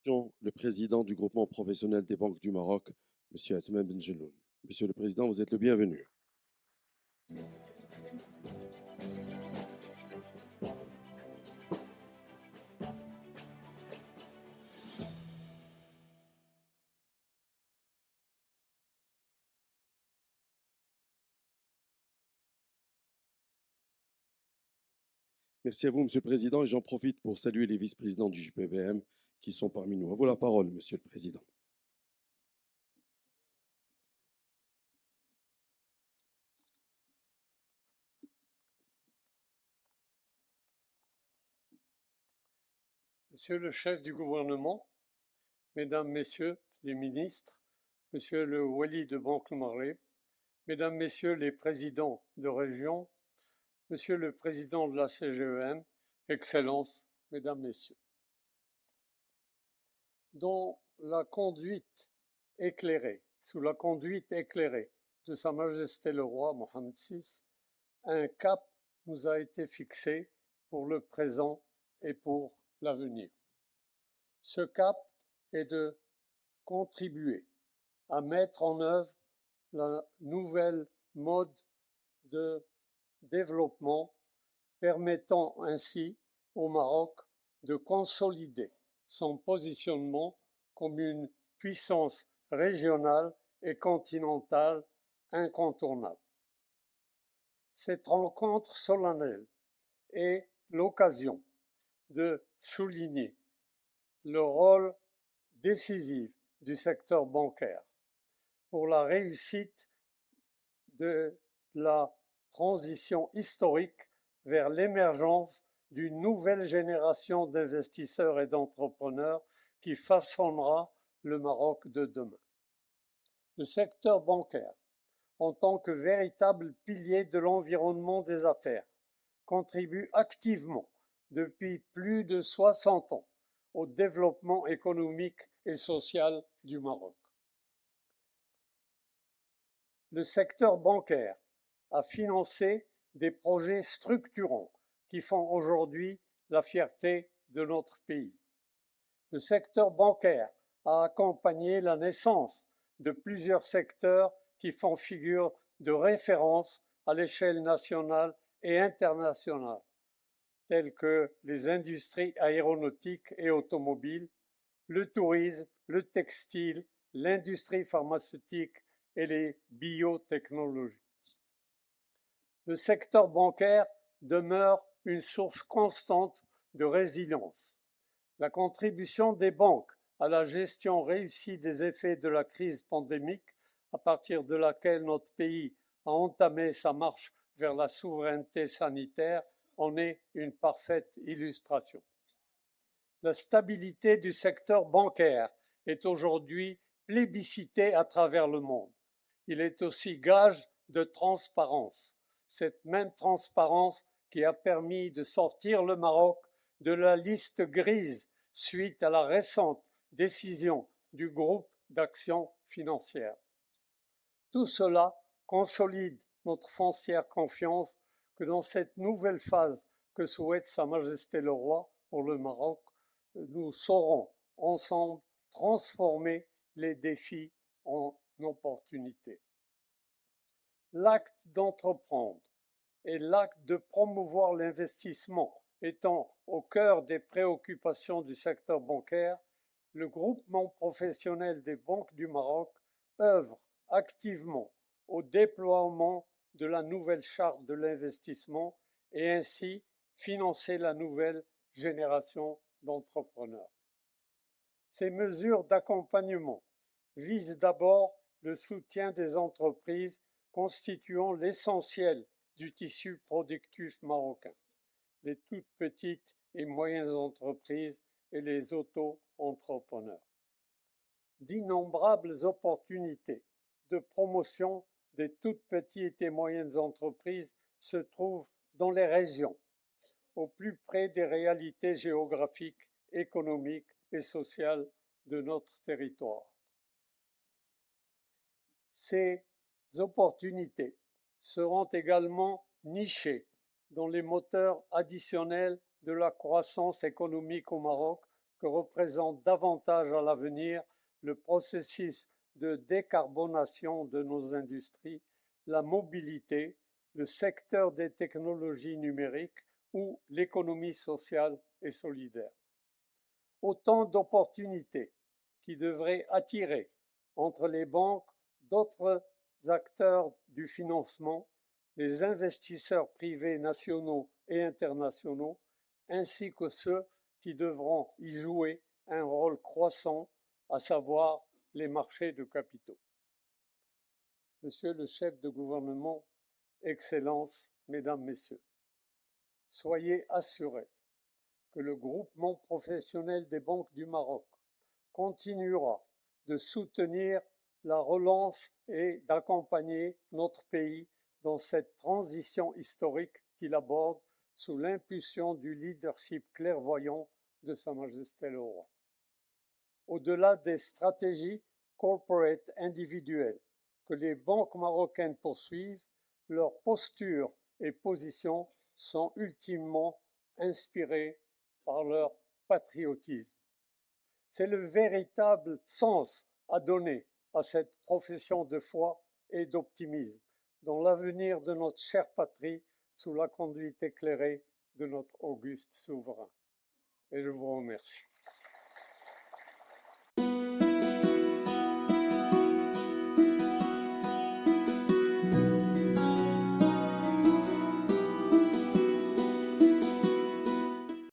Le président du groupement professionnel des banques du Maroc, M. Atman Benjelloun. Monsieur le Président, vous êtes le bienvenu. Merci à vous, Monsieur le Président, et j'en profite pour saluer les vice-présidents du JPBM qui sont parmi nous. À vous la parole, Monsieur le Président. Monsieur le chef du gouvernement, Mesdames, Messieurs les ministres, Monsieur le Wali de Banque Maghreb, Mesdames, Messieurs les présidents de région, Monsieur le président de la CGEM, Excellences, Mesdames, Messieurs. Sous la conduite éclairée de Sa Majesté le Roi Mohammed VI, un cap nous a été fixé pour le présent et pour l'avenir. Ce cap est de contribuer à mettre en œuvre la nouvelle mode de développement permettant ainsi au Maroc de consolider son positionnement comme une puissance régionale et continentale incontournable. Cette rencontre solennelle est l'occasion de souligner le rôle décisif du secteur bancaire pour la réussite de la transition historique vers l'émergence d'une nouvelle génération d'investisseurs et d'entrepreneurs qui façonnera le Maroc de demain. Le secteur bancaire, en tant que véritable pilier de l'environnement des affaires, contribue activement depuis plus de 60 ans au développement économique et social du Maroc. Le secteur bancaire a financé des projets structurants qui font aujourd'hui la fierté de notre pays. Le secteur bancaire a accompagné la naissance de plusieurs secteurs qui font figure de référence à l'échelle nationale et internationale, tels que les industries aéronautiques et automobiles, le tourisme, le textile, l'industrie pharmaceutique et les biotechnologies. Le secteur bancaire demeure une source constante de résilience. La contribution des banques à la gestion réussie des effets de la crise pandémique, à partir de laquelle notre pays a entamé sa marche vers la souveraineté sanitaire, en est une parfaite illustration. La stabilité du secteur bancaire est aujourd'hui plébiscitée à travers le monde. Il est aussi gage de transparence. Cette même transparence qui a permis de sortir le Maroc de la liste grise suite à la récente décision du groupe d'action financière. Tout cela consolide notre foncière confiance que dans cette nouvelle phase que souhaite Sa Majesté le Roi pour le Maroc, nous saurons ensemble transformer les défis en opportunités. L'acte d'entreprendre et l'acte de promouvoir l'investissement étant au cœur des préoccupations du secteur bancaire, le groupement professionnel des banques du Maroc œuvre activement au déploiement de la nouvelle charte de l'investissement et ainsi financer la nouvelle génération d'entrepreneurs. Ces mesures d'accompagnement visent d'abord le soutien des entreprises constituant l'essentiel du tissu productif marocain, les toutes petites et moyennes entreprises et les auto-entrepreneurs. D'innombrables opportunités de promotion des toutes petites et moyennes entreprises se trouvent dans les régions, au plus près des réalités géographiques, économiques et sociales de notre territoire. Ces opportunités seront également nichées dans les moteurs additionnels de la croissance économique au Maroc, que représente davantage à l'avenir le processus de décarbonation de nos industries, la mobilité, le secteur des technologies numériques ou l'économie sociale et solidaire. Autant d'opportunités qui devraient attirer entre les banques d'autres acteurs du financement, les investisseurs privés nationaux et internationaux, ainsi que ceux qui devront y jouer un rôle croissant, à savoir les marchés de capitaux. Monsieur le chef de gouvernement, Excellences, Mesdames, Messieurs, soyez assurés que le groupement professionnel des banques du Maroc continuera de soutenir la relance et d'accompagner notre pays dans cette transition historique qu'il aborde sous l'impulsion du leadership clairvoyant de Sa Majesté le Roi. Au-delà des stratégies corporate individuelles que les banques marocaines poursuivent, leurs postures et positions sont ultimement inspirées par leur patriotisme. C'est le véritable sens à donner à cette profession de foi et d'optimisme dans l'avenir de notre chère patrie sous la conduite éclairée de notre auguste souverain. Et je vous remercie.